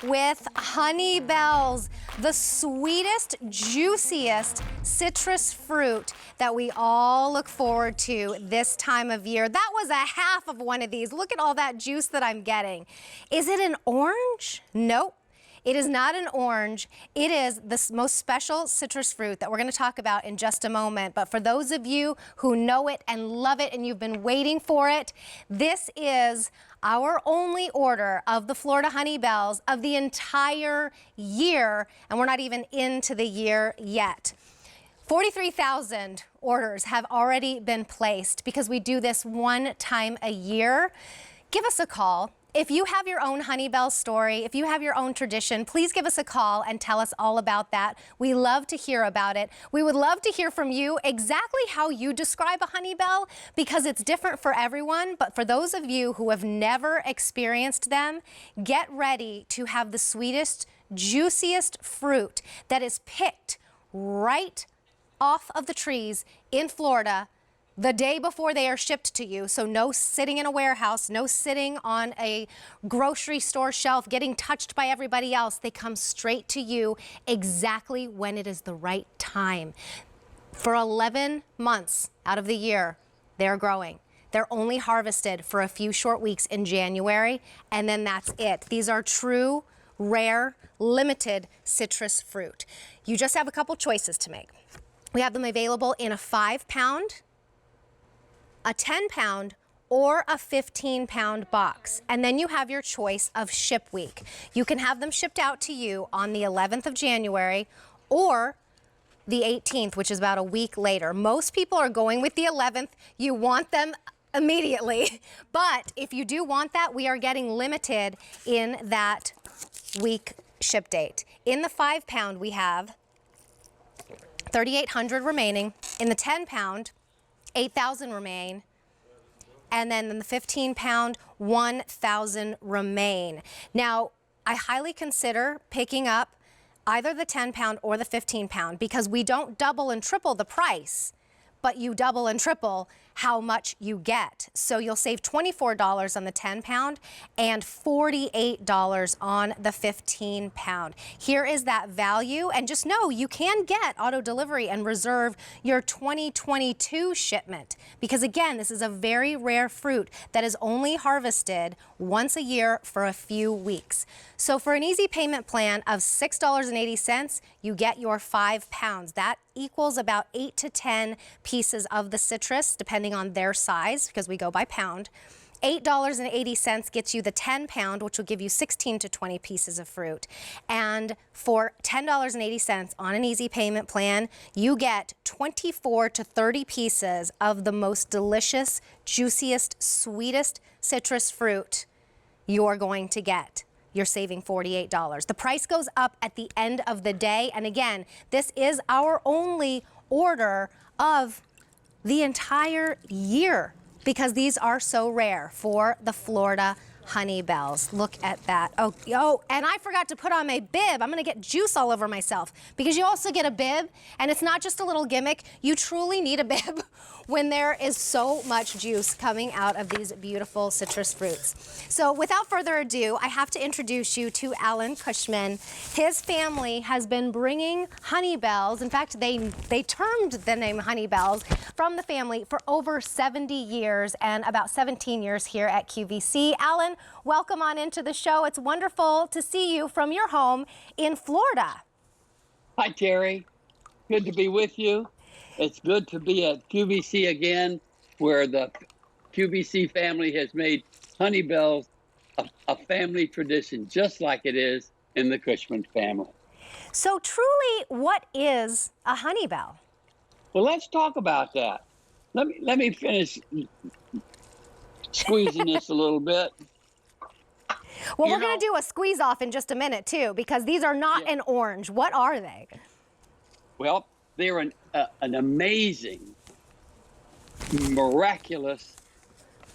with Honeybells, the sweetest, juiciest citrus fruit that we all look forward to this time of year. That was a half of one of these. Look at all that juice that I'm getting. Is it an orange? Nope. It is not an orange. It is the most special citrus fruit that we're going to talk about in just a moment. But for those of you who know it and love it and you've been waiting for it, this is our only order of the Florida Honeybells of the entire year. And we're not even into the year yet. 43,000 orders have already been placed because we do this one time a year. Give us a call. If you have your own Honeybell story, if you have your own tradition, please give us a call and tell us all about that. We love to hear about it. We would love to hear from you exactly how you describe a Honeybell because it's different for everyone. But for those of you who have never experienced them, get ready to have the sweetest, juiciest fruit that is picked right off of the trees in Florida the day before they are shipped to you. So no sitting in a warehouse, no sitting on a grocery store shelf, getting touched by everybody else. They come straight to you exactly when it is the right time. For 11 months out of the year, they're growing. They're only harvested for a few short weeks in January, and then that's it. These are true, rare, limited citrus fruit. You just have a couple choices to make. We have them available in a 5-pound, a 10-pound, or a 15-pound box. And then you have your choice of ship week. You can have them shipped out to you on the 11th of January or the 18th, which is about a week later. Most people are going with the 11th. You want them immediately. But if you do want that, we are getting limited in that week ship date. In the 5-pound, we have 3,800 remaining. In the 10-pound, 8,000 remain, and then in the 15-pound, 1,000 remain. Now, I highly consider picking up either the 10-pound or the 15-pound because we don't double and triple the price, but you double and triple how much you get. So you'll save $24 on the 10-pound and $48 on the 15-pound. Here is that value, and just know you can get auto delivery and reserve your 2022 shipment because again, this is a very rare fruit that is only harvested once a year for a few weeks. So for an easy payment plan of $6.80, you get your 5 pounds. That equals about 8 to 10 pieces of the citrus, depending on their size, because we go by pound. $8.80 gets you the 10-pound, which will give you 16 to 20 pieces of fruit. And for $10.80 on an easy payment plan, you get 24 to 30 pieces of the most delicious, juiciest, sweetest citrus fruit you're going to get. You're saving $48. The price goes up at the end of the day. And again, this is our only order of the entire year because these are so rare for the Florida Honeybells. Look at that. Oh, and I forgot to put on my bib. I'm going to get juice all over myself because you also get a bib, and it's not just a little gimmick. You truly need a bib when there is so much juice coming out of these beautiful citrus fruits. So without further ado, I have to introduce you to Alan Cushman. His family has been bringing Honeybells. In fact, they termed the name Honeybells from the family for over 70 years and about 17 years here at QVC. Alan, welcome on into the show. It's wonderful to see you from your home in Florida. Hi, Terry. Good to be with you. It's good to be at QVC again, where the QVC family has made Honeybells a family tradition, just like it is in the Cushman family. So truly, what is a Honeybell? Well, let's talk about that. Let me finish squeezing this a little bit. Well, we're going to do a squeeze off in just a minute, too, because these are not an orange. What are they? Well, they're an amazing, miraculous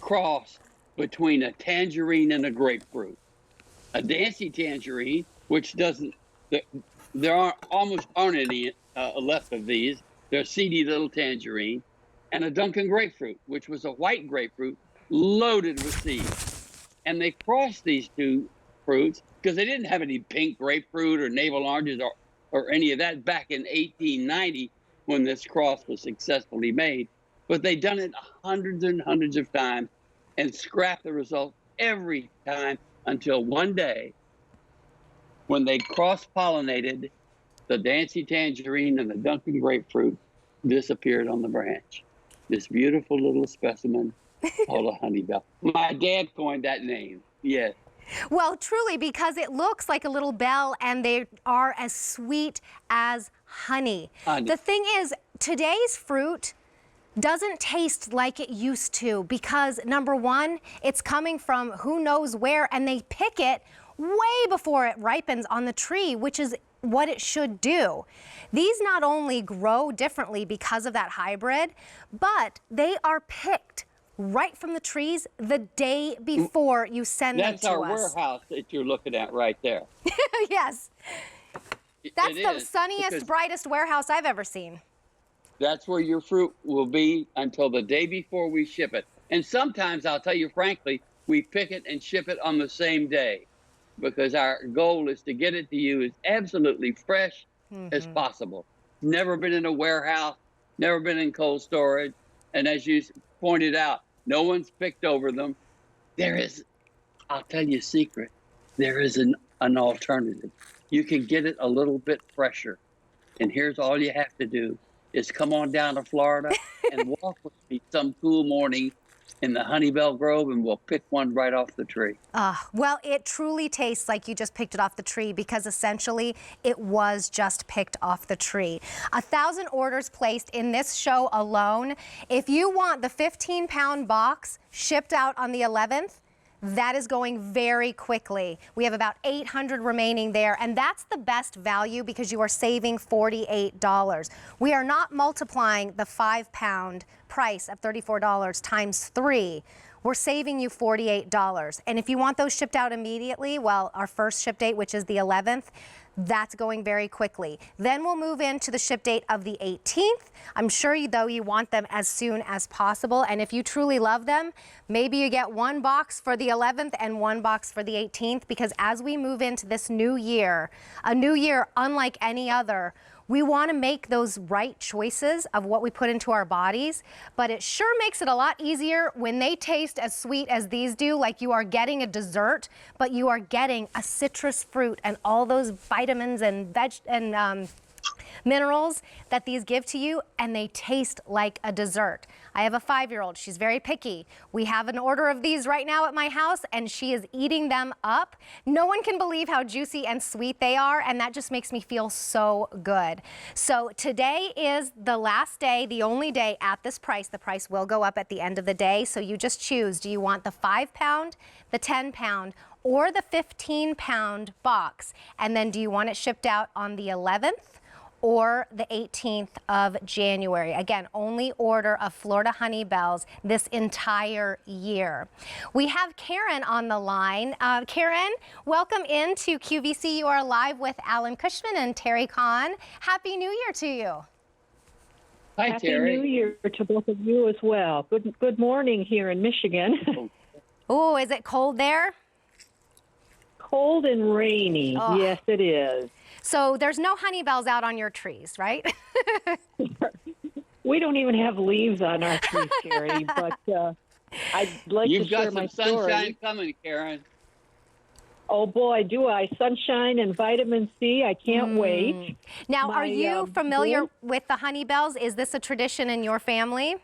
cross between a tangerine and a grapefruit. A Dancy tangerine, which doesn't, there almost aren't any left of these. They're a seedy little tangerine. And a Duncan grapefruit, which was a white grapefruit loaded with seeds. And they crossed these two fruits, because they didn't have any pink grapefruit or navel oranges or any of that back in 1890 when this cross was successfully made. But they'd done it hundreds and hundreds of times and scrapped the results every time until one day when they cross-pollinated, the Dancy tangerine and the Duncan grapefruit disappeared on the branch. This beautiful little specimen called a Honeybell. My dad coined that name. Yes. Well, truly, because it looks like a little bell and they are as sweet as honey. The thing is, today's fruit doesn't taste like it used to because, number one, it's coming from who knows where, and they pick it way before it ripens on the tree, which is what it should do. These not only grow differently because of that hybrid, but they are picked right from the trees the day before you send them to us. That's our warehouse that you're looking at right there. Yes. That's the sunniest, brightest warehouse I've ever seen. That's where your fruit will be until the day before we ship it. And sometimes, I'll tell you frankly, we pick it and ship it on the same day because our goal is to get it to you as absolutely fresh as possible. Never been in a warehouse, never been in cold storage. And as you pointed out, no one's picked over them. There is, I'll tell you a secret, there is an alternative. You can get it a little bit fresher. And here's all you have to do is come on down to Florida and walk with me some cool morning in the Honeybell Grove, and we'll pick one right off the tree. Well, it truly tastes like you just picked it off the tree because essentially it was just picked off the tree. 1,000 orders placed in this show alone. If you want the 15-pound box shipped out on the 11th, that is going very quickly. We have about 800 remaining there, and that's the best value because you are saving $48. We are not multiplying the 5-pound price of $34 times 3. We're saving you $48. And if you want those shipped out immediately, well, our first ship date, which is the 11th, that's going very quickly. Then we'll move into the ship date of the 18th. I'm sure, though, you want them as soon as possible. And if you truly love them, maybe you get one box for the 11th and one box for the 18th, because as we move into this new year, a new year unlike any other, we want to make those right choices of what we put into our bodies, but it sure makes it a lot easier when they taste as sweet as these do, like you are getting a dessert, but you are getting a citrus fruit and all those vitamins and minerals that these give to you, and they taste like a dessert. I have a 5-year-old. She's very picky. We have an order of these right now at my house, and she is eating them up. No one can believe how juicy and sweet they are, and that just makes me feel so good. So today is the last day, the only day at this price. The price will go up at the end of the day, so you just choose. Do you want the 5-pound, the 10-pound, or the 15-pound box? And then do you want it shipped out on the 11th? Or the 18th of January. Again, only order of Florida Honeybells this entire year. We have Karen on the line. Karen, welcome into QVC. You are live with Alan Cushman and Terry Kahn. Happy New Year to you. Hi, Terry. Happy New Year to both of you as well. Good morning here in Michigan. Oh, is it cold there? Cold and rainy. Oh. Yes, it is. So there's no Honeybells out on your trees, right? We don't even have leaves on our trees, Terry, but I'd like to share my story. You've got some sunshine coming, Karen. Oh, boy, do I. Sunshine and vitamin C. I can't wait. Now, are you familiar with the Honeybells? Is this a tradition in your family?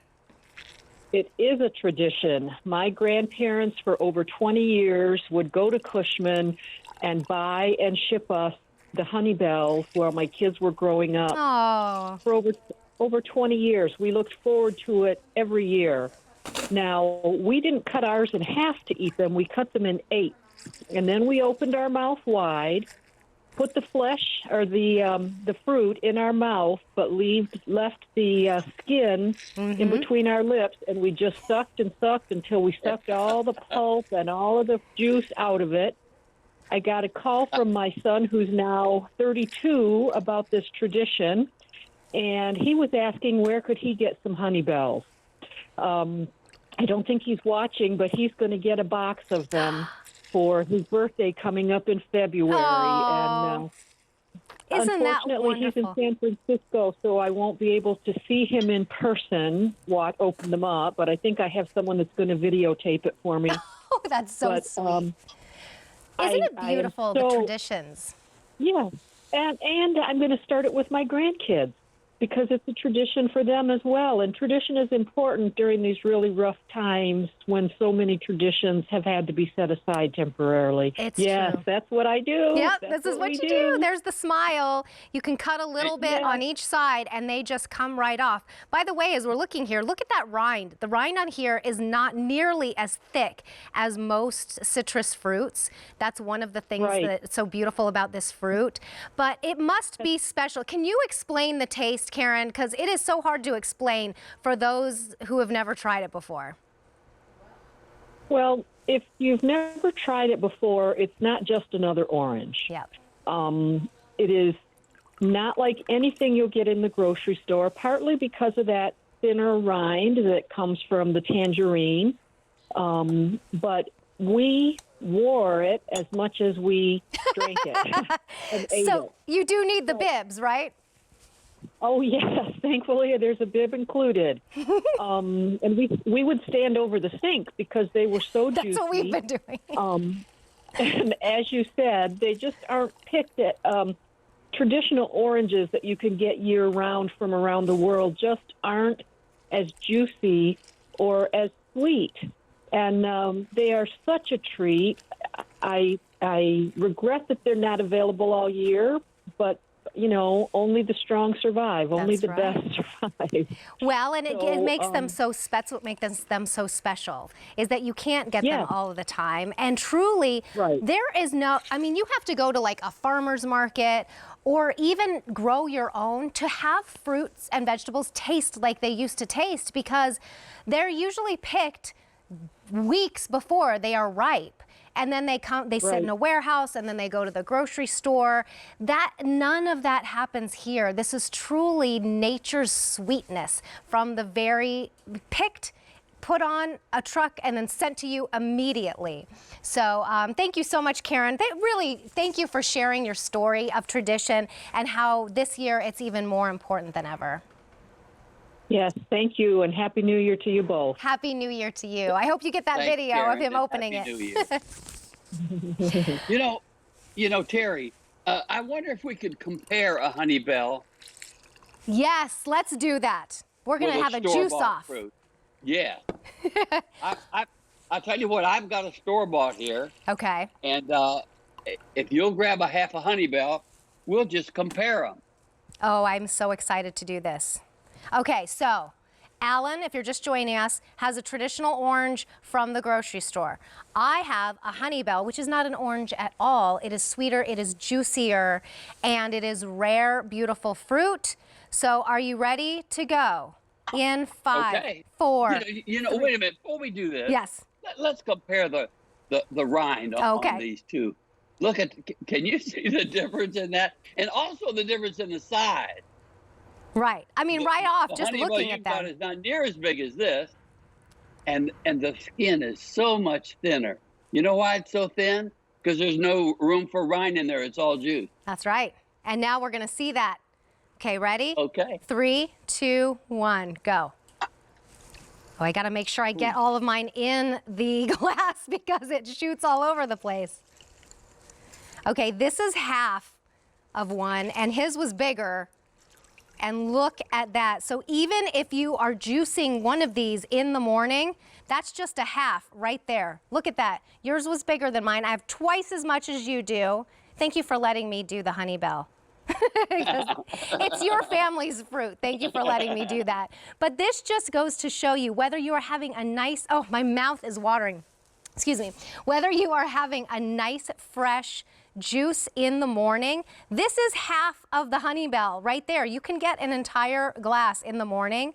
It is a tradition. My grandparents for over 20 years would go to Cushman and buy and ship us the Honeybells while my kids were growing up. Oh. For over 20 years. We looked forward to it every year. Now, we didn't cut ours in half to eat them. We cut them in 8. And then we opened our mouth wide, put the flesh or the fruit in our mouth, but left the skin in between our lips, and we just sucked and sucked until we sucked all the pulp and all of the juice out of it. I got a call from my son, who's now 32, about this tradition, and he was asking where could he get some Honeybells. I don't think he's watching, but he's going to get a box of them for his birthday coming up in February. Oh, and isn't that unfortunately, he's in wonderful? San Francisco, so I won't be able to see him in person, open them up. But I think I have someone that's going to videotape it for me. Oh, that's so But, sweet. um, Isn't it I am beautiful, the so- traditions? Yeah, and I'm going to start it with my grandkids because it's a tradition for them as well. And tradition is important during these really rough times when so many traditions have had to be set aside temporarily. It's yes, true. That's what I do. Yep, That's this is what we you do. There's the smile. You can cut a little bit Yeah. on each side and they just come right off. By the way, as we're looking here, look at that rind. The rind on here is not nearly as thick as most citrus fruits. That's one of the things Right. that's so beautiful about this fruit. But it must be special. Can you explain the taste, Karen? Because it is so hard to explain for those who have never tried it before. Well, if you've never tried it before, it's not just another orange. Yep. It is not like anything you'll get in the grocery store, partly because of that thinner rind that comes from the tangerine. But we wore it as much as we drank it. And ate So it. you do need the bibs, right? Oh, yes. Thankfully, there's a bib included. And we would stand over the sink because they were so juicy. That's what we've been doing. And as you said, they just aren't picked at traditional oranges that you can get year-round from around the world just aren't as juicy or as sweet. And they are such a treat. I regret that they're not available all year, but you know, only the strong survive. Only That's the right. best survive. Well, and it So, makes them so that's what makes them so special is that you can't get them Yes. all of the time. And truly, Right. there is no, I mean, you have to go to like a farmer's market or even grow your own to have fruits and vegetables taste like they used to taste because they're usually picked weeks before they are ripe. And then they sit in a warehouse and then they go to the grocery store. None of that happens here. This is truly nature's sweetness from the very picked, put on a truck and then sent to you immediately. So thank you so much, Karen. Really, thank you for sharing your story of tradition and how this year it's even more important than ever. Yes, thank you, and Happy New Year to you both. Happy New Year to you. I hope you get that Thanks, video Karen, of him and opening Happy it. New Year. you know, Terry, I wonder if we could compare a Honeybell Yes, let's do that. We're going with to have a juice store-bought off. fruit. Yeah. I'll tell you what, I've got a store-bought here, Okay. and if you'll grab a half a Honeybell, we'll just compare them. Oh, I'm so excited to do this. Okay, so Alan, if you're just joining us, has a traditional orange from the grocery store. I have a Honeybell, which is not an orange at all. It is sweeter, it is juicier, and it is rare, beautiful fruit. So are you ready to go? In 5, Okay. 4. You know, wait a minute. Before we do this, Yes. let's compare the rind Okay. on these two. Look at, can you see the difference in that? And also the difference in the size. Right. I mean, right off, The just Honeybell looking at you've got them. is not near as big as this, and the skin is so much thinner. You know why it's so thin? Because there's no room for rind in there. It's all juice. That's right. And now we're going to see that. Okay, ready? Okay. 3, 2, 1, go. Oh, I got to make sure I get all of mine in the glass because it shoots all over the place. Okay, this is half of one, and his was bigger. And look at that. So even if you are juicing one of these in the morning, that's just a half right there. Look at that. Yours was bigger than mine. I have twice as much as you do. Thank you for letting me do the Honeybell. It's your family's fruit. Thank you for letting me do that. But this just goes to show you whether you are having a nice, oh, my mouth is watering. Excuse me. Whether you are having a nice, fresh juice in the morning, this is half of the Honeybell right there. You can get an entire glass in the morning,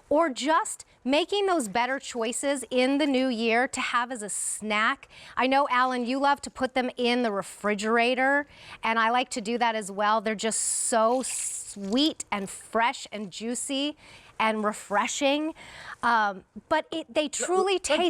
or just making those better choices in the new year to have as a snack. I know, Alan, you love to put them in the refrigerator, and I like to do that as well. They're just so sweet and fresh and juicy and refreshing, but they truly taste